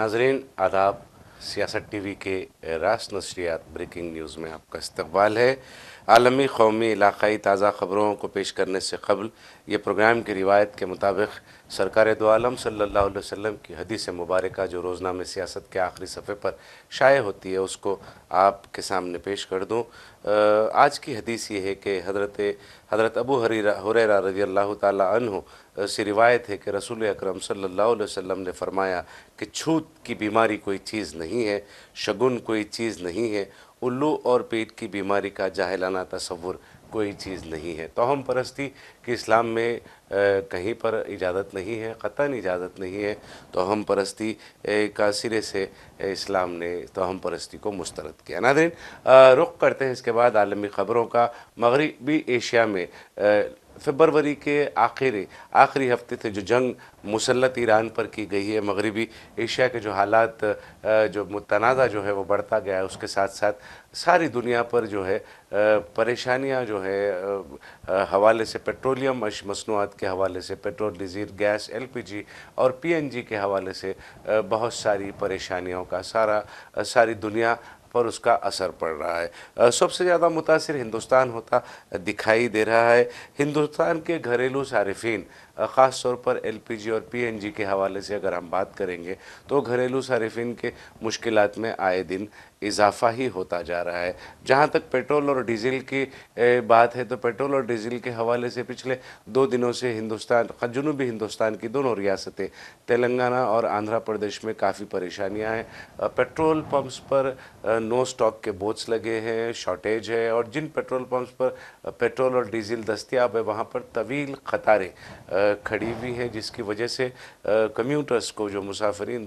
नाजरीन आदाब। सियासत टीवी के रास नशरियात ब्रेकिंग न्यूज़ में आपका इस्तकबाल है। आलमी, कौमी, इलाक़ाई ताज़ा ख़बरों को पेश करने से कबल ये प्रोग्राम की रिवायत के मुताबिक सरकार दो आलम सल्लल्लाहु अलैहि वसल्लम की हदीस मुबारक जो रोज़नामे सियासत के आखिरी सफ़े पर शाये होती है उसको आपके सामने पेश कर दूँ। आज की हदीस ये है कि हज़रत अबू हुरैरा रज़ियल्लाहु ताला अन्हु से रिवायत है कि रसूल अकरम सल्लल्लाहु अलैहि वसल्लम ने फरमाया कि छूत की बीमारी कोई चीज़ नहीं है, शगुन कोई चीज़ नहीं है, उल्लू और पेट की बीमारी का जाहिलाना तसव्वुर कोई चीज़ नहीं है। तोहम परस्ती कि इस्लाम में कहीं पर इजाज़त नहीं है, क़तन इजाज़त नहीं है। तोहम परस्ती का सिरे से इस्लाम ने तोहम परस्ती को मुस्तरद किया। नाज़रीन, रुख करते हैं इसके बाद आलमी ख़बरों का। मगरिबी एशिया में फरवरी के आखिरी हफ्ते से जो जंग मुसल्लत ईरान पर की गई है, मगरिबी एशिया के जो हालात जो मुतनाज़ा जो है वो बढ़ता गया है, उसके साथ साथ सारी दुनिया पर जो है परेशानियां जो है हवाले से पेट्रोलियम मसनूआत के हवाले से, पेट्रोल, डीजल, गैस, एलपीजी और पीएनजी के हवाले से बहुत सारी परेशानियों का सारी दुनिया पर उसका असर पड़ रहा है। सबसे ज़्यादा मुतासिर हिंदुस्तान होता दिखाई दे रहा है। हिंदुस्तान के घरेलू सारिफिन, ख़ास तौर पर एलपीजी और पीएनजी के हवाले से अगर हम बात करेंगे तो घरेलू सारिफिन के मुश्किलात में आए दिन इजाफ़ा ही होता जा रहा है। जहाँ तक पेट्रोल और डीज़ल की बात है तो पेट्रोल और डीज़ल के हवाले से पिछले 2 दिनों से जनूबी हिंदुस्तान की दोनों रियासतें तेलंगाना और आंध्र प्रदेश में काफ़ी परेशानियाँ हैं। पेट्रोल पंप्स पर नो स्टॉक के बोझ लगे हैं, शॉर्टेज है, और जिन पेट्रोल पंप्स पर पेट्रोल और डीज़ल दस्तियाब है वहाँ पर तवील कतारें खड़ी हुई हैं, जिसकी वजह से कम्यूटर्स को, जो मुसाफिरीन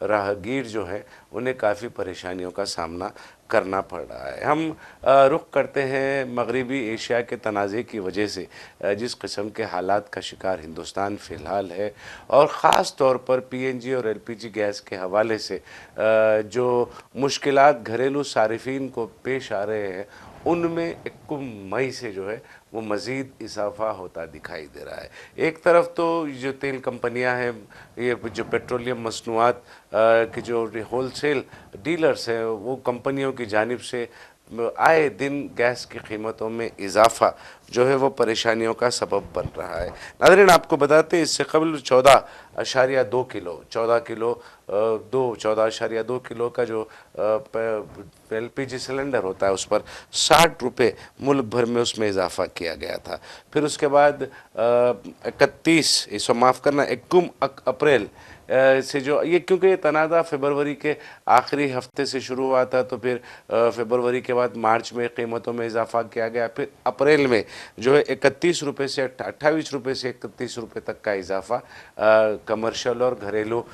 राहगीर जो हैं, उन्हें काफ़ी परेशानियों का सामना करना पड़ रहा है। हम रुख करते हैं मगरिबी एशिया के तनाज़े की वजह से जिस किस्म के हालात का शिकार हिंदुस्तान फ़िलहाल है, और ख़ास तौर पर पीएनजी और एलपीजी गैस के हवाले से जो मुश्किलात घरेलू सारिफिन को पेश आ रहे हैं, उनमें 21 मई से जो है वो मज़ीद इजाफ़ा होता दिखाई दे रहा है। एक तरफ तो जो तेल कंपनियां हैं, ये जो पेट्रोलियम मसनूआत की जो होलसेल डीलर्स हैं, वो कंपनियों की जानिब से आए दिन गैस की कीमतों में इजाफ़ा जो है वो परेशानियों का सबब बन रहा है। नाज़रीन, आपको बताते हैं इससे कबल 14.2 किलो 14.2 किलो का जो एलपीजी सिलेंडर होता है उस पर 60 रुपये मुल्क भर में उसमें इजाफ़ा किया गया था। फिर उसके बाद 21 अप्रैल से जो ये, क्योंकि ये तनाज़ा फरवरी के आखिरी हफ्ते से शुरू हुआ था, तो फिर फरवरी के बाद मार्च में कीमतों में इजाफ़ा किया गया, फिर अप्रैल में जो है 31 रुपये से 28 रुपये से 31 रुपये तक का इजाफ़ा कमर्शियल और घरेलू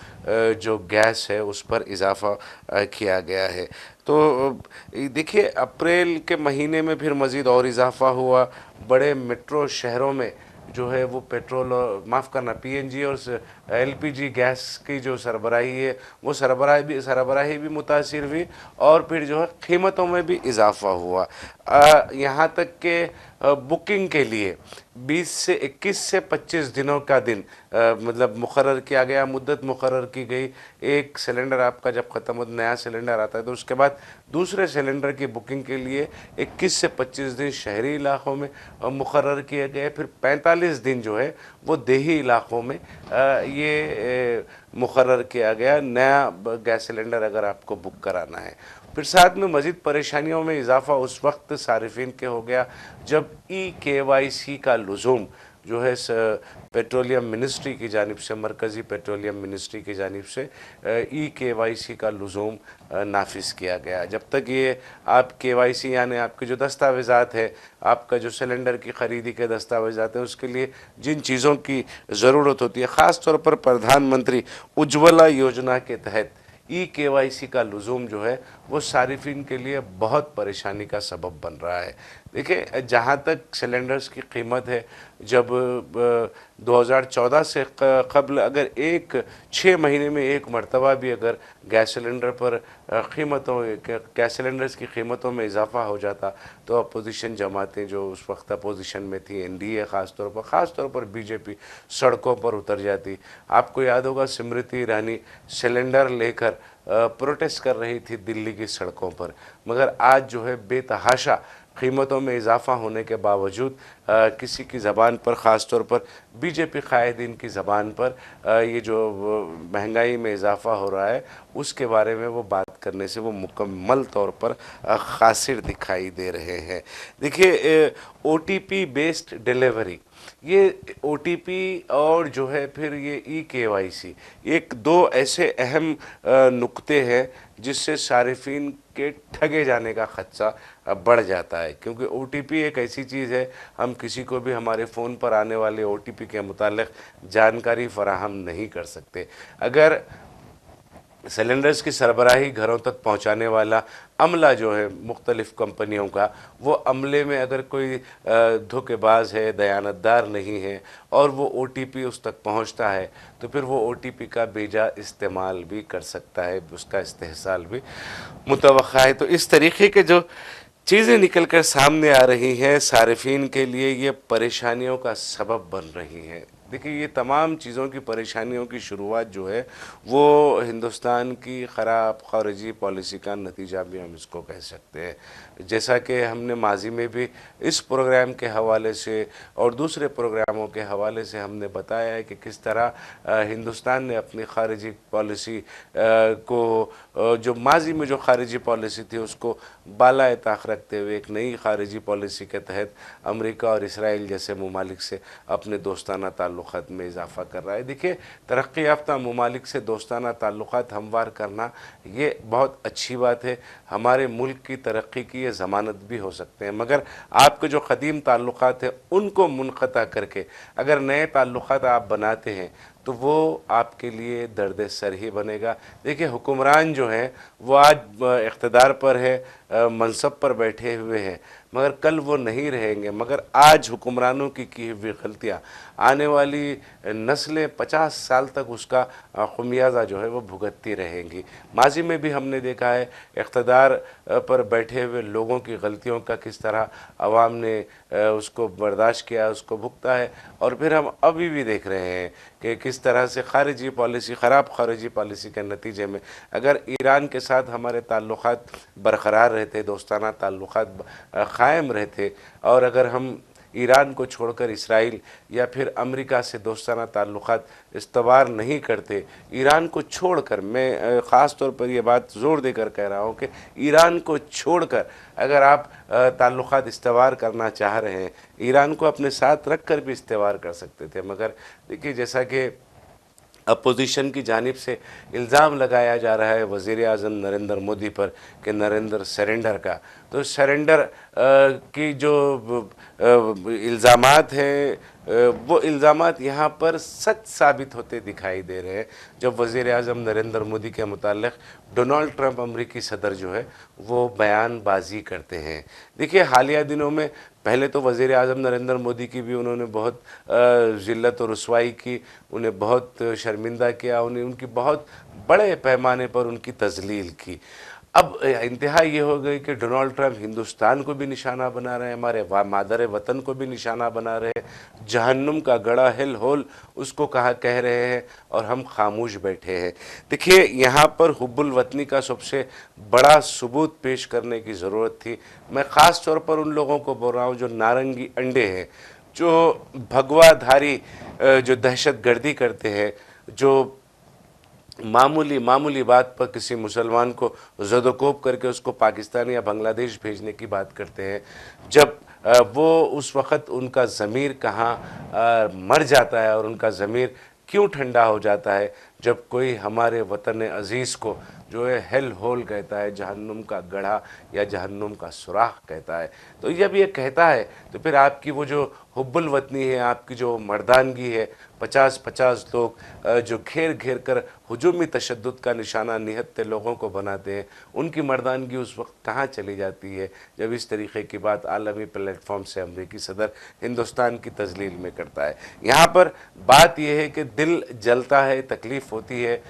जो गैस है उस पर इजाफ़ा किया गया है। तो देखिए, अप्रैल के महीने में फिर मज़ीद और इजाफ़ा हुआ। बड़े मेट्रो शहरों में जो है वो पीएनजी और एलपीजी गैस की जो सरबराही है वो सरबराही भी मुतासिर हुई, और फिर जो है कीमतों में भी इजाफ़ा हुआ। यहाँ तक के बुकिंग के लिए 21 से 25 दिनों का दिन मतलब मुकर्रर किया गया, मुद्दत मुकर्रर की गई। एक सिलेंडर आपका जब ख़त्म हो, नया सिलेंडर आता है, तो उसके बाद दूसरे सिलेंडर की बुकिंग के लिए 21 से 25 दिन शहरी इलाक़ों में मुकर्रर किए गए। फिर 45 दिन जो है वो देही इलाक़ों में ये मुकर्रर किया गया नया गैस सिलेंडर अगर आपको बुक कराना है। फिर साथ में मज़ीद परेशानियों में इजाफ़ा उस वक्त सारिफिन के हो गया जब KYC का लुज़ूम जो है पेट्रोलियम मिनिस्ट्री की जानिब से, मरकज़ी पेट्रोलियम मिनिस्ट्री की जानिब से KYC का लुज़ूम नाफिज किया गया। जब तक ये आप KYC यानी आपके जो दस्तावेज़ात है, आपका जो सिलेंडर की ख़रीदी के दस्तावेज़ात हैं, उसके लिए जिन चीज़ों की ज़रूरत होती है, ख़ास तौर पर प्रधानमंत्री उज्ज्वला योजना के तहत KYC का लुज़ूम जो है वो सारिफिन के लिए बहुत परेशानी का सबब बन रहा है। देखिए, जहाँ तक सिलेंडर्स की कीमत है, जब 2014 से कबल अगर 6 महीने में एक मरतबा भी अगर गैस सिलेंडर पर गैस सिलेंडर्स की कीमतों में इजाफा हो जाता, तो अपोजिशन जमातें जो उस वक्त अपोजिशन में थी, एनडीए ख़ास तौर पर बीजेपी सड़कों पर उतर जाती। आपको याद होगा, स्मृति ईरानी सिलेंडर लेकर प्रोटेस्ट कर रही थी दिल्ली की सड़कों पर। मगर आज जो है बेतहाशा कीमतों में इजाफा होने के बावजूद किसी की ज़बान पर, ख़ास तौर पर बीजेपी कायदीन की ज़बान पर ये जो महंगाई में इजाफा हो रहा है उसके बारे में वो बात करने से वो मुकम्मल तौर पर ख़ासिर दिखाई दे रहे हैं। देखिए, ओटीपी बेस्ड डिलीवरी, ये ओटीपी और जो है फिर ये केवाईसी, एक दो ऐसे अहम नुक्ते हैं जिससे सारिफिन के ठगे जाने का खदशा बढ़ जाता है। क्योंकि ओटीपी एक ऐसी चीज़ है, हम किसी को भी हमारे फ़ोन पर आने वाले ओटीपी के मुतालिक जानकारी फराहम नहीं कर सकते। अगर सिलेंडर्स की सरबराही घरों तक पहुंचाने वाला अमला जो है मुख्तलिफ़ कंपनियों का, वो अमले में अगर कोई धोखेबाज है, दयानतदार नहीं है और वो ओटीपी उस तक पहुंचता है, तो फिर वो ओटीपी का बेजा इस्तेमाल भी कर सकता है, उसका इस्तेहसाल भी मुतवक्का है। तो इस तरीके के जो चीज़ें निकल कर सामने आ रही हैं, सारिफिन के लिए ये परेशानियों का सबब बन रही हैं। देखिए, ये तमाम चीज़ों की परेशानियों की शुरुआत जो है वो हिंदुस्तान की ख़राब ख़ारिजी पॉलिसी का नतीजा भी हम इसको कह सकते हैं। जैसा कि हमने माजी में भी इस प्रोग्राम के हवाले से और दूसरे प्रोग्रामों के हवाले से हमने बताया है कि किस तरह हिंदुस्तान ने अपनी ख़ारिजी पॉलिसी को, जो माजी में जो ख़ारिजी पॉलिसी थी उसको बालाए ताक़ रखते हुए एक नई ख़ारिजी पॉलिसी के तहत अमेरिका और इसराइल जैसे ममालिक से अपने दोस्ताना ताल्लुक़ात में इजाफ़ा कर रहा है। देखिए, तरक्की याफ्ता ममालिक से दोस्ताना ताल्लुक़ात हमवार करना ये बहुत अच्छी बात है, हमारे मुल्क की तरक्की की ये ज़मानत भी हो सकते हैं। मगर आपके जो क़दीम ताल्लुक़ात हैं उनको मुनक़ता करके अगर नए ताल्लुक़ात आप बनाते हैं तो वो आपके लिए दर्द सर ही बनेगा। देखिए, हुक्मरान जो हैं वो आज इक़्तिदार पर है, मनसब पर बैठे हुए हैं, मगर कल वो नहीं रहेंगे। मगर आज हुक्मरानों की हुई गलतियाँ आने वाली नस्लें 50 साल तक उसका खुमियाजा जो है वो भुगतती रहेंगी। माजी में भी हमने देखा है इक़्तिदार पर बैठे हुए लोगों की गलतियों का किस तरह अवाम ने उसको बर्दाश्त किया, उसको भुगता है। और फिर हम अभी भी देख रहे हैं कि किस तरह से ख़ारिजी पॉलिसी, ख़राब ख़ारिजी पॉलिसी के नतीजे में अगर ईरान के साथ हमारे ताल्लुक़ात बरक़रार रहते, दोस्ताना ताल्लुक़ात क़ायम रहते, और अगर हम ईरान को छोड़कर इसराइल या फिर अमेरिका से दोस्ताना ताल्लुक़ात इस्तवार नहीं करते, ईरान को छोड़कर, मैं ख़ास तौर पर यह बात ज़ोर देकर कह रहा हूँ कि ईरान को छोड़कर अगर आप ताल्लुक़ात इस्तवार करना चाह रहे हैं, ईरान को अपने साथ रख कर भी इस्तवार कर सकते थे। मगर देखिए, जैसा कि अपोजिशन की जानिब से इल्ज़ाम लगाया जा रहा है वज़ीर आज़म नरेंद्र मोदी पर कि नरेंद्र सरेंडर का, तो सरेंडर की जो इल्ज़ामात हैं वो इल्ज़ामात यहाँ पर सच साबित होते दिखाई दे रहे हैं जब वज़ीर आज़म नरेंद्र मोदी के मुताल्लिक़ डोनाल्ड ट्रंप अमरीकी सदर जो है वो बयानबाजी करते हैं। देखिए, हालिया दिनों में पहले तो वज़ीर आज़म नरेंद्र मोदी की भी उन्होंने बहुत ज़िल्लत और रुसवाई की, उन्हें बहुत शर्मिंदा किया, उनकी बहुत बड़े पैमाने पर उनकी तज़लील की। अब इंतहा ये हो गई कि डोनाल्ड ट्रंप हिंदुस्तान को भी निशाना बना रहे हैं, हमारे मादर वतन को भी निशाना बना रहे हैं, जहन्नुम का गड़ा हिल होल उसको कह रहे हैं, और हम खामोश बैठे हैं। देखिए, यहाँ पर हुब्बुल वतनी का सबसे बड़ा सबूत पेश करने की ज़रूरत थी। मैं ख़ास तौर पर उन लोगों को बोल रहा हूँ जो नारंगी अंडे हैं, जो भगवाधारी, जो दहशत गर्दी करते हैं, जो मामूली बात पर किसी मुसलमान को ज़दोकोब करके उसको पाकिस्तान या बांग्लादेश भेजने की बात करते हैं, जब वो उस वक़्त उनका ज़मीर कहाँ मर जाता है और उनका ज़मीर क्यों ठंडा हो जाता है जब कोई हमारे वतन अज़ीज़ को जो है हेल होल कहता है, जहन्नुम का गढ़ा या जहन्नुम का सुराख कहता है। तो जब ये कहता है तो फिर आपकी वो जो हुब्बुल वतनी है, आपकी जो मर्दानगी है, 50-50 लोग जो घेर घेर कर हुजूमी तशद्दुद का निशाना निहत्ते लोगों को बनाते हैं, उनकी मर्दानगी उस वक्त कहाँ चली जाती है जब इस तरीक़े की बात आलमी प्लेटफॉर्म से अमरीकी सदर हिंदुस्तान की तजलील में करता है। यहाँ पर बात यह है कि दिल जलता है, तकलीफ़ होती है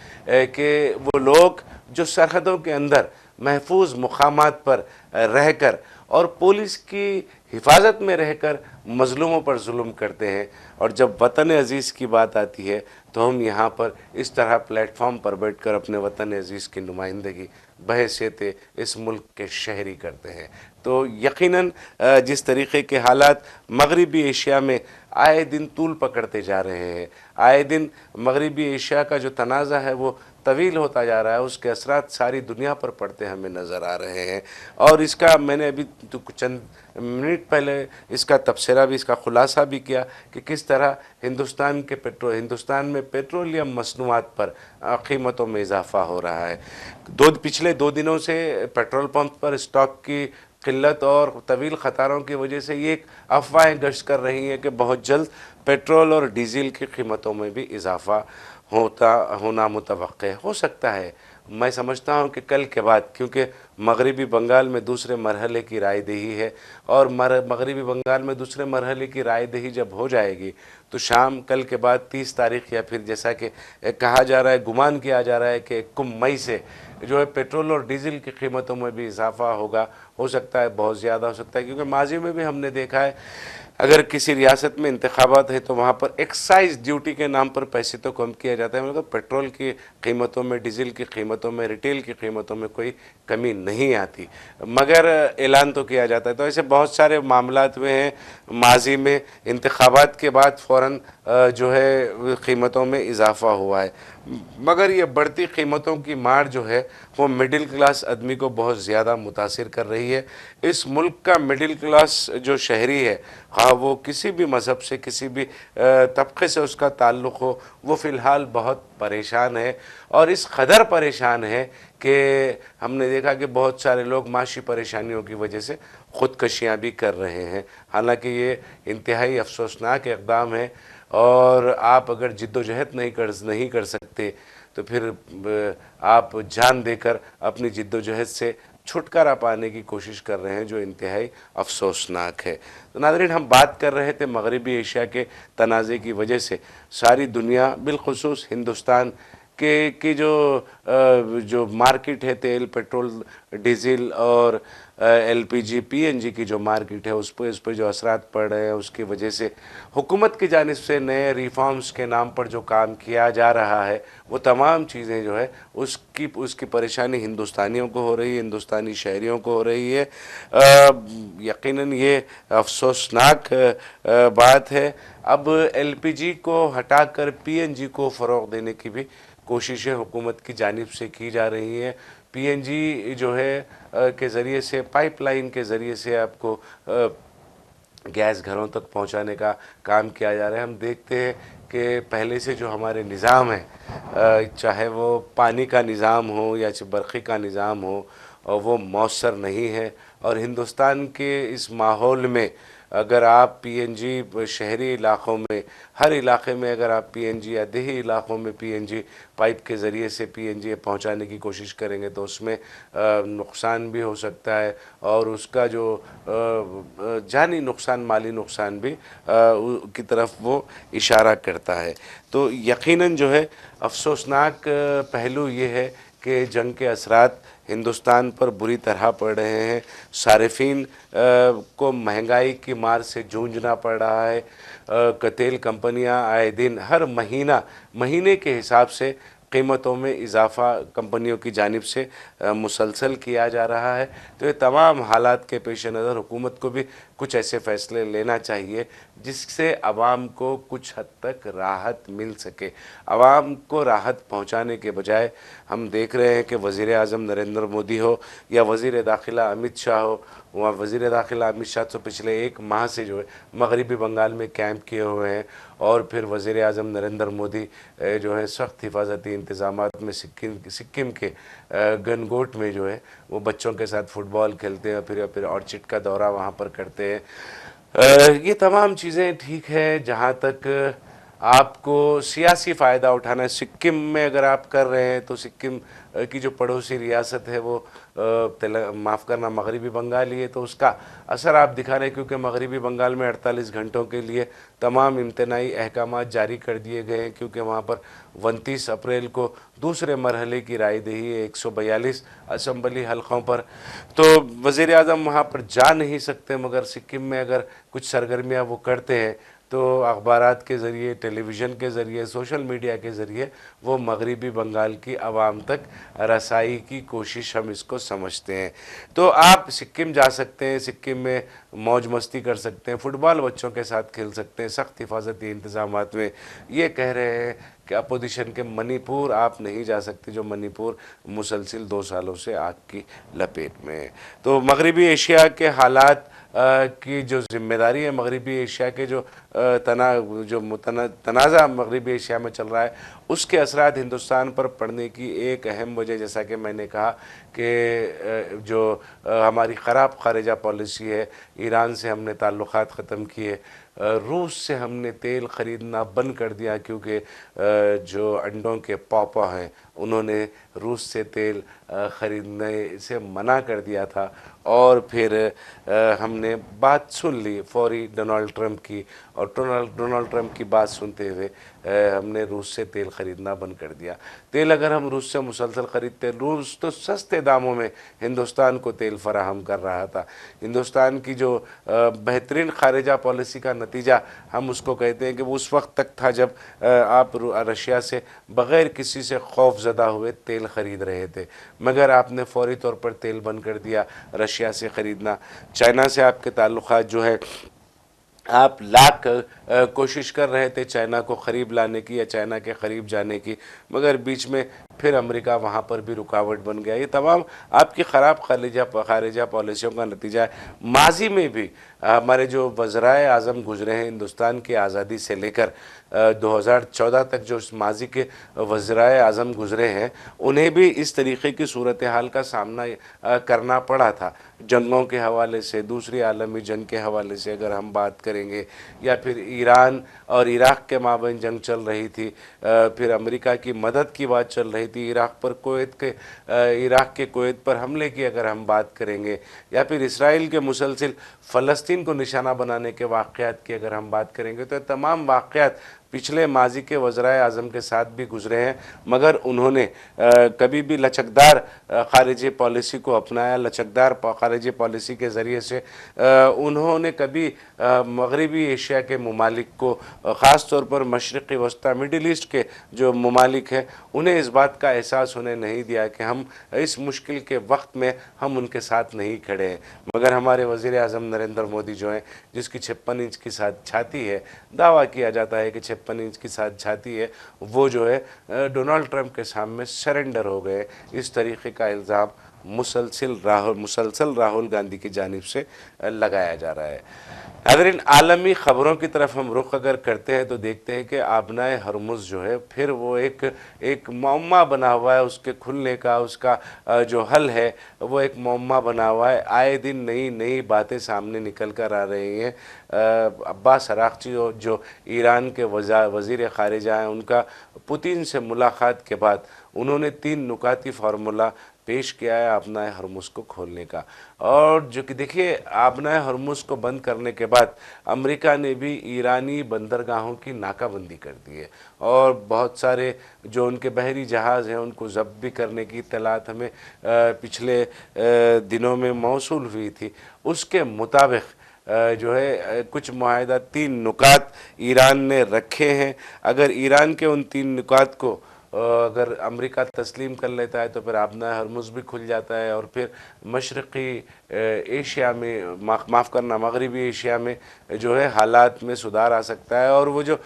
कि वो लोग जो सरहदों के अंदर महफूज मुकामात पर रहकर और पुलिस की हिफाजत में रहकर मज़लूमों पर जुल्म करते हैं, और जब वतन अज़ीज़ की बात आती है तो हम यहाँ पर इस तरह प्लेटफॉर्म पर बैठकर अपने वतन अज़ीज़ की नुमाइंदगी बहैसियत इस मुल्क के शहरी करते हैं। तो यकीनन जिस तरीक़े के हालात मगरबी एशिया में आए दिन तूल पकड़ते जा रहे हैं, आए दिन मगरबी एशिया का जो तनाज़ा है वो तवील होता जा रहा है, उसके असरात सारी दुनिया पर पड़ते हमें नज़र आ रहे हैं। और इसका मैंने अभी तो चंद मिनट पहले इसका तबसरा भी, इसका ख़ुलासा भी किया कि किस तरह हिंदुस्तान में पेट्रोलियम मसनूआत पर कीमतों में इजाफ़ा हो रहा है। पिछले 2 दिनों से पेट्रोल पंप पर स्टॉक की किल्लत और तवील क़तारों की वजह से ये एक अफवाहें गश्त कर रही हैं कि बहुत जल्द पेट्रोल और डीज़ल की कीमतों में भी इजाफ़ा होना मुतवक्के हो सकता है। मैं समझता हूँ कि कल के बाद, क्योंकि मगरबी बंगाल में दूसरे मरहले की रायदही है, और मगरबी बंगाल में दूसरे मरहले की रायदही जब हो जाएगी तो शाम कल के बाद 30 तारीख़, या फिर जैसा कि कहा जा रहा है, गुमान किया जा रहा है कि 1 मई से जो है पेट्रोल और डीज़ल की कीमतों में भी इजाफ़ा होगा। हो सकता है बहुत ज़्यादा हो सकता है, क्योंकि माजी में भी हमने देखा है अगर किसी रियासत में इंतखाबात है तो वहाँ पर एक्साइज ड्यूटी के नाम पर पैसे तो कम किया जाता है, मतलब पेट्रोल की कीमतों में, डीज़ल की कीमतों में, रिटेल की कीमतों में कोई कमी नहीं आती, मगर ऐलान तो किया जाता है। तो ऐसे बहुत सारे मामलात हुए हैं माजी में, इंतखाबात के बाद फ़ौरन जो है कीमतों में इजाफ़ा हुआ है, मगर ये बढ़ती कीमतों की मार जो है वो मिडिल क्लास आदमी को बहुत ज़्यादा मुतासिर कर रही है। इस मुल्क का मिडिल क्लास जो शहरी है, हाँ वो किसी भी मज़हब से, किसी भी तबक़े से उसका ताल्लुक़ हो, वो फ़िलहाल बहुत परेशान है, और इस कदर परेशान है कि हमने देखा कि बहुत सारे लोग माशी परेशानियों की वजह से ख़ुदकशियाँ भी कर रहे हैं। हालांकि ये इंतहाई अफसोसनाक इक़दाम है, और आप अगर जिद्दोजहद नहीं कर सकते तो फिर आप जान देकर अपनी जिद्दोजहद से छुटकारा पाने की कोशिश कर रहे हैं, जो इंतहाई अफसोसनाक है। तो नाज़रीन, हम बात कर रहे थे मगरबी एशिया के तनाज़े की वजह से सारी दुनिया, बिलखुसूस हिंदुस्तान की जो मार्केट है तेल, पेट्रोल, डीज़ल और एलपीजी, पीएनजी की जो मार्केट है उस पर जो असरात पड़ रहे हैं, उसकी वजह से हुकूमत की जानिब से नए रिफॉर्म्स के नाम पर जो काम किया जा रहा है, वो तमाम चीज़ें जो है उसकी परेशानी हिंदुस्तानियों को हो रही है, हिंदुस्तानी शहरियों को हो रही है। यकीनन ये अफसोसनाक बात है। अब एलपीजी को हटाकर पीएनजी को फ़रोग़ देने की भी कोशिशें हुकूमत की जानिब से की जा रही हैं। पीएनजी जो है के ज़रिए से, पाइपलाइन के ज़रिए से आपको गैस घरों तक पहुंचाने का काम किया जा रहा है। हम देखते हैं कि पहले से जो हमारे निज़ाम है, चाहे वो पानी का निज़ाम हो या बरक़ी का निज़ाम हो, वो मौसर नहीं है। और हिंदुस्तान के इस माहौल में अगर आप पीएनजी शहरी इलाक़ों में, हर इलाक़े में अगर आप पीएनजी, या देही इलाक़ों में पीएनजी पाइप के ज़रिए से पीएनजी पहुंचाने की कोशिश करेंगे तो उसमें नुकसान भी हो सकता है, और उसका जो जानी नुकसान, माली नुकसान भी की तरफ वो इशारा करता है। तो यकीनन जो है अफसोसनाक पहलू ये है कि जंग के असरात हिंदुस्तान पर बुरी तरह पड़ रहे हैं। सारिफीन को महंगाई की मार से जूझना पड़ रहा है। तेल कंपनियां आए दिन हर महीने के हिसाब से कीमतों में इजाफ़ा कंपनियों की जानिब से मुसलसल किया जा रहा है। तो ये तमाम हालात के पेश नज़र हुकूमत को भी कुछ ऐसे फ़ैसले लेना चाहिए जिससे आवाम को कुछ हद तक राहत मिल सके। आवाम को राहत पहुंचाने के बजाय हम देख रहे हैं कि वज़ीर आज़म नरेंद्र मोदी हो या वज़ीर दाखिला अमित शाह हो, वहाँ वज़ीर दाखिला अमित शाह तो पिछले 1 माह से जो है मगरबी बंगाल में कैंप किए हुए हैं, और फिर वज़ीर आज़म नरेंद्र मोदी जो है सख्त हिफाजती इंतज़ामात में सिक्किम के गनगोट में जो है वो बच्चों के साथ फ़ुटबॉल खेलते हैं, फिर ऑर्चिड का दौरा वहाँ पर करते हैं। ये तमाम चीज़ें ठीक है जहाँ तक आपको सियासी फ़ायदा उठाना है। सिक्किम में अगर आप कर रहे हैं तो सिक्किम की जो पड़ोसी रियासत है वो माफ़ करना मगरबी बंगाल ही है, तो उसका असर आप दिखा रहे हैं क्योंकि मगरबी बंगाल में 48 घंटों के लिए तमाम इम्तनाई अहकामात जारी कर दिए गए हैं क्योंकि वहाँ पर 29 अप्रैल को दूसरे मरहले की रायदही है 142 असम्बली हलकों पर। तो वज़ीर आज़म वहाँ पर जा नहीं सकते, मगर सिक्किम में अगर कुछ सरगर्मियाँ वो करते हैं तो अखबारात के ज़रिए, टेलीविज़न के ज़रिए, सोशल मीडिया के ज़रिए वो मगरबी बंगाल की आवाम तक रसाई की कोशिश हम इसको समझते हैं। तो आप सिक्किम जा सकते हैं, सिक्किम में मौज मस्ती कर सकते हैं, फ़ुटबॉल बच्चों के साथ खेल सकते हैं सख्त हिफाजती इंतज़ामात में। ये कह रहे हैं कि अपोजिशन के मणिपुर आप नहीं जा सकते, जो मणिपुर मुसलसिल 2 सालों से आग की लपेट में है। तो मगरबी एशिया के हालात की जो जिम्मेदारी है, मगरबी एशिया के जो तनाज़ा मगरबी एशिया में चल रहा है, उसके असरात हिंदुस्तान पर पड़ने की एक अहम वजह, जैसा कि मैंने कहा कि जो हमारी ख़राब ख़ारिजा पॉलिसी है, ईरान से हमने ताल्लुक़ात ख़त्म किए, रूस से हमने तेल ख़रीदना बंद कर दिया क्योंकि जो अंडों के पापा हैं उन्होंने रूस से तेल ख़रीदने से मना कर दिया था। और फिर हमने बात सुन ली फौरी डोनाल्ड ट्रंप की, और डोनाल्ड ट्रंप की बात सुनते हुए हमने रूस से तेल ख़रीदना बंद कर दिया। तेल अगर हम रूस से मुसलसल ख़रीदते, रूस तो सस्ते दामों में हिंदुस्तान को तेल फराहम कर रहा था। हिंदुस्तान की जो बेहतरीन ख़ारिजा पॉलिसी का नतीजा हम उसको कहते हैं कि वो उस वक्त तक था जब आप रशिया से बग़ैर किसी से खौफज़दा हुए तेल ख़रीद रहे थे, मगर आपने फौरी तौर पर तेल बंद कर दिया रशिया से ख़रीदना। चाइना से आपके ताल्लुक़ात जो है, आप लाख कोशिश कर रहे थे चाइना को क़रीब लाने की या चाइना के क़रीब जाने की, मगर बीच में फिर अमेरिका वहाँ पर भी रुकावट बन गया। ये तमाम आपकी ख़राब ख़ारिजा पॉलिसियों का नतीजा है। माजी में भी हमारे जो वज़राए आज़म गुज़रे हैं हिंदुस्तान की आज़ादी से लेकर 2014 तक, जो माजी के वज़राए आज़म गुज़रे हैं, उन्हें भी इस तरीक़े की सूरत हाल का सामना करना पड़ा था। जंगों के हवाले से, दूसरी आलमी जंग के हवाले से अगर हम बात करेंगे, या फिर ईरान और इराक़ के माबैन जंग चल रही थी, फिर अमेरिका की मदद की बात चल रही थी, इराक़ के कुवैत पर हमले की अगर हम बात करेंगे, या फिर इसराइल के मुसलसिल फ़लस्तीन को निशाना बनाने के वाक़यात की अगर हम बात करेंगे, तो तमाम वाक़यात पिछले माजी के वज़राए आज़म के साथ भी गुज़रे हैं, मगर उन्होंने कभी भी लचकदार ख़ारिजी पॉलिसी को अपनाया। लचकदार ख़ारिजी पॉलिसी के ज़रिए से उन्होंने कभी मगरबी एशिया के ममालिक को, ख़ास तौर पर मशरक़ी वस्ता मिडिल ईस्ट के जो ममालिक हैं, उन्हें इस बात का एहसास उन्हें नहीं दिया कि हम इस मुश्किल के वक्त में हम उनके साथ नहीं खड़े हैं। मगर हमारे वज़ीर आज़म नरेंद्र मोदी जो हैं, जिसकी 56 इंच की छाती है, दावा किया जाता है कि 56 इंच की छाती है, वो जो है डोनाल्ड ट्रंप के सामने सरेंडर हो गए। इस तरीक़े का इल्ज़ाम मुसलसल राहुल गांधी की जानिब से लगाया जा रहा है। नाज़रीन, आलमी ख़बरों की तरफ हम रुख अगर करते हैं तो देखते हैं कि आबनाए हरमुज़ जो है फिर वो एक मौमा बना हुआ है। उसके खुलने का, उसका जो हल है वो एक मौमा बना हुआ है। आए दिन नई नई बातें सामने निकल कर आ रही हैं। अब्बास अराग़ची जो ईरान के वज़ीर ख़ारिजा हैं, उनका पुतिन से मुलाक़ात के बाद उन्होंने 3 नुकाती फार्मूला पेश किया है आबनाए हरमुज़ को खोलने का। और जो कि देखिए, आबनाए हरमुज़ को बंद करने के बाद अमेरिका ने भी ईरानी बंदरगाहों की नाकाबंदी कर दी है, और बहुत सारे जो उनके बहरी जहाज़ हैं उनको ज़ब्त भी करने की इत्तलात हमें पिछले दिनों में मौसूल हुई थी। उसके मुताबिक जो है कुछ मुआहिदा 3 नुकात ईरान ने रखे हैं। अगर ईरान के उन 3 नुकात को अगर अमेरिका तस्लीम कर लेता है तो फिर आबनाए हरमुज़ भी खुल जाता है, और फिर मशरक़ी एशिया में, माफ़ करना, मगरबी एशिया में जो है हालात में सुधार आ सकता है। और वो जो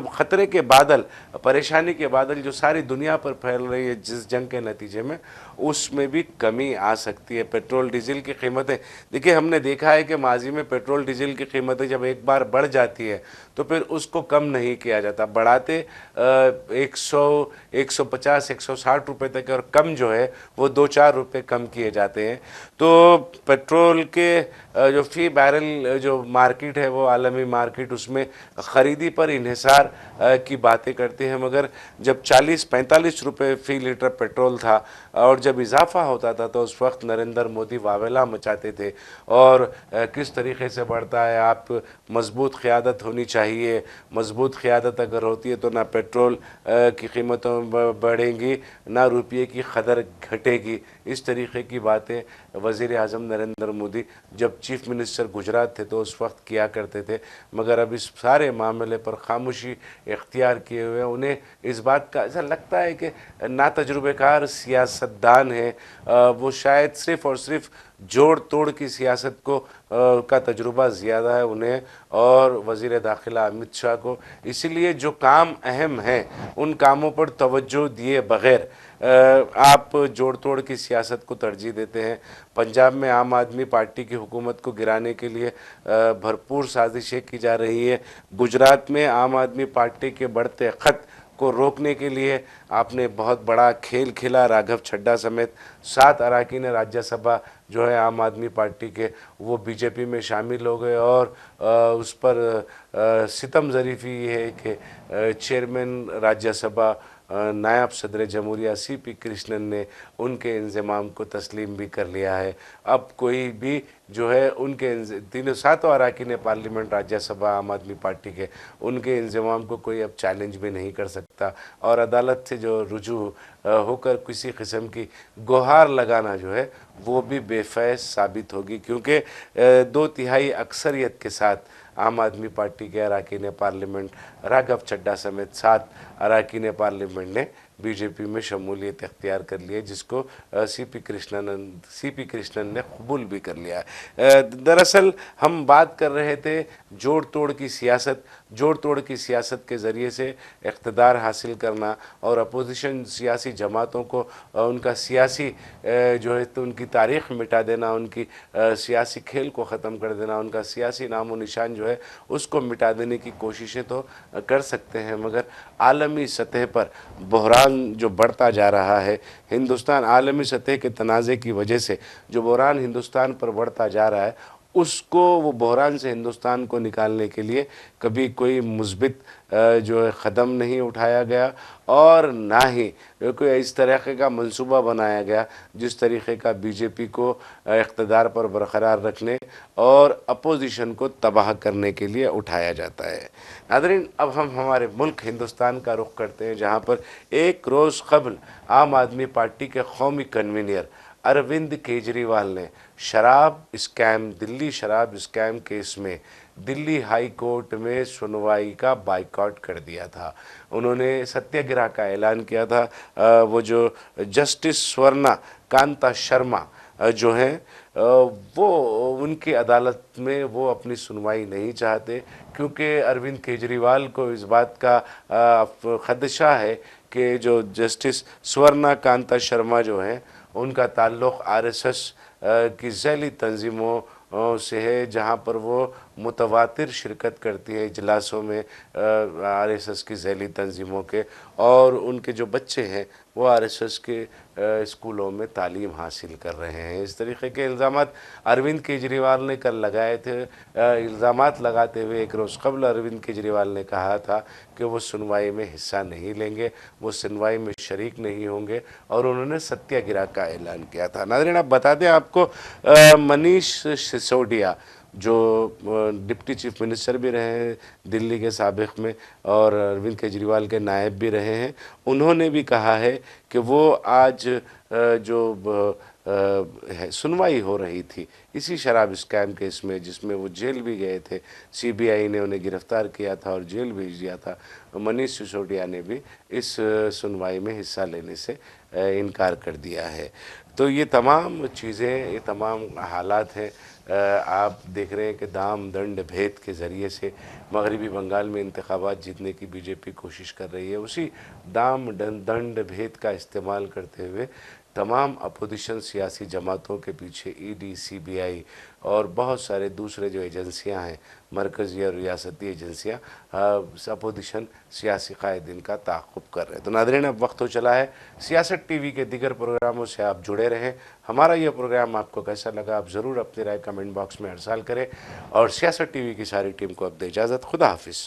ख़तरे के बादल, परेशानी के बादल जो सारी दुनिया पर फैल रही है जिस जंग के नतीजे में, उसमें भी कमी आ सकती है। पेट्रोल डीज़ल की कीमतें, देखिए हमने देखा है कि माजी में पेट्रोल डीज़ल की कीमतें जब एक बार बढ़ जाती है तो फिर उसको कम नहीं किया जाता। बढ़ाते 150, 160 रुपये तक, और कम जो है वो 2-4 रुपये कम किए जाते हैं। तो पेट्रोल के जो फी बैरल जो मार्केट है वो आलमी मार्केट उसमें ख़रीदी पर इन्हिसार की बातें करते हैं, मगर जब 40-45 रुपये फ़ी लीटर पेट्रोल था और जब इजाफा होता था तो उस वक्त नरेंद्र मोदी वावेला मचाते थे। और किस तरीके से बढ़ता है, आप मजबूत क़यादत होनी चाहिए, मजबूत क़यादत अगर होती है तो ना पेट्रोल की कीमतों बढ़ेंगी ना रुपये की कदर घटेगी। इस तरीके की बातें वज़ीर आज़म नरेंद्र मोदी जब चीफ़ मिनिस्टर गुजरात थे तो उस वक्त किया करते थे, मगर अब इस सारे मामले पर खामोशी इख्तियार किए हुए उन्हें इस बात का ऐसा लगता है कि ना तजुर्बेकार सियासतदान है, वो शायद सिर्फ़ और सिर्फ जोड़ तोड़ की सियासत को का तजुर्बा ज़्यादा है उन्हें और वज़ीर दाखिला अमित शाह को, इसीलिए जो काम अहम हैं उन कामों पर तवज्जो दिए बग़ैर आप जोड़ तोड़ की सियासत को तरजीह देते हैं। पंजाब में आम आदमी पार्टी की हुकूमत को गिराने के लिए भरपूर साजिशें की जा रही है। गुजरात में आम आदमी पार्टी के बढ़ते ख़त को रोकने के लिए आपने बहुत बड़ा खेल खेला। राघव छड्डा समेत 7 अरकान राज्यसभा जो है आम आदमी पार्टी के वो बीजेपी में शामिल हो गए और उस पर सितम ज़रीफ़ी ये है कि चेयरमैन राज्यसभा नायब सदर जमहूरिया सीपी कृष्णन ने उनके इंज़माम को तस्लीम भी कर लिया है। अब कोई भी जो है उनके तीनों 7 अरकान पार्लियामेंट राज्यसभा आम आदमी पार्टी के उनके इंज़माम को कोई अब चैलेंज भी नहीं कर सकता और अदालत से जो रुजू होकर किसी किस्म की गुहार लगाना जो है वो भी बेफैज़ साबित होगी, क्योंकि 2/3 अक्सरियत के साथ आम आदमी पार्टी के अरकान पार्लियामेंट राघव चड्डा समेत 7 अरकान पार्लियामेंट ने बीजेपी में शमूलियत इख्तियार कर ली है, जिसको सीपी कृष्णन ने कबूल भी कर लिया है। दरअसल हम बात कर रहे थे जोड़ तोड़ की सियासत के ज़रिए से इक़्तिदार हासिल करना और अपोजिशन सियासी जमातों को उनका सियासी जो है तो उनकी तारीख़ मिटा देना, उनकी सियासी खेल को ख़त्म कर देना, उनका सियासी नामो निशान जो है उसको मिटा देने की कोशिशें तो कर सकते हैं, मगर आलमी सतह पर बहरान जो बढ़ता जा रहा है, हिंदुस्तान आलमी सतह के तनाज़े की वजह से जो बहरान हिंदुस्तान पर बढ़ता जा रहा है उसको वो बहरान से हिंदुस्तान को निकालने के लिए कभी कोई मुस्बित जो है क़दम नहीं उठाया गया और ना ही कोई इस तरीक़े का मंसूबा बनाया गया जिस तरीक़े का बीजेपी को इक़्तिदार पर बरक़रार रखने और अपोजिशन को तबाह करने के लिए उठाया जाता है। नाज़रीन, अब हम हमारे मुल्क हिंदुस्तान का रुख करते हैं, जहाँ पर एक रोज़ क़ब्ल आम आदमी पार्टी के कौमी कन्वीनर अरविंद केजरीवाल ने दिल्ली शराब स्कैम केस में दिल्ली हाई कोर्ट में सुनवाई का बाइकआउट कर दिया था। उन्होंने सत्याग्रह का ऐलान किया था। वो जो जस्टिस स्वर्णा कांता शर्मा जो हैं वो उनकी अदालत में वो अपनी सुनवाई नहीं चाहते, क्योंकि अरविंद केजरीवाल को इस बात का खदशा है कि जो जस्टिस स्वर्णा कांता शर्मा जो हैं उनका ताल्लुक़ आरएसएस की ज़ैली तंजीमों से है, जहाँ पर वो मुतवातिर शिरकत करती है इजलासों में आरएसएस की ज़ैली तंजीमों के, और उनके जो बच्चे हैं वो आरएसएस के स्कूलों में तालीम हासिल कर रहे हैं। इस तरीके के इल्ज़ामात अरविंद केजरीवाल ने कल लगाए थे। इल्ज़ामात लगाते हुए एक रोज़ क़ब्ल अरविंद केजरीवाल ने कहा था कि वो सुनवाई में हिस्सा नहीं लेंगे, वो सुनवाई में शरीक नहीं होंगे और उन्होंने सत्याग्रह का ऐलान किया था। नाज़रीन, अब बता दें आपको, मनीष सिसोदिया जो डिप्टी चीफ मिनिस्टर भी रहे हैं दिल्ली के साबिक़ में और अरविंद केजरीवाल के नायब भी रहे हैं, उन्होंने भी कहा है कि वो आज जो सुनवाई हो रही थी इसी शराब स्कैम केस में, जिसमें वो जेल भी गए थे, सीबीआई ने उन्हें गिरफ़्तार किया था और जेल भेज दिया था, मनीष सिसोदिया ने भी इस सुनवाई में हिस्सा लेने से इनकार कर दिया है। तो ये तमाम चीज़ें, ये तमाम हालात हैं। आप देख रहे हैं कि दाम दंड भेद के ज़रिए से मगरबी बंगाल में इंतखाबात जीतने की बीजेपी कोशिश कर रही है। उसी दाम दंड भेद का इस्तेमाल करते हुए तमाम अपोजिशन सियासी जमातों के पीछे ईडी, सीबीआई और बहुत सारे दूसरे जो एजेंसियां हैं, मरकज़ी और रियासती एजेंसियां अपोजिशन सियासी कायदीन का ताक़ुब कर रहे हैं। तो नाज़रीन, अब वक्त हो चला है सियासत टीवी के दीगर प्रोग्रामों से आप जुड़े जुड़े रहें। हमारा ये प्रोग्राम आपको कैसा लगा आप ज़रूर अपनी राय कमेंट बॉक्स में अरसाल करें। और सियासत टीवी की सारी टीम को अब दे इजाज़त। खुदा हाफिज़।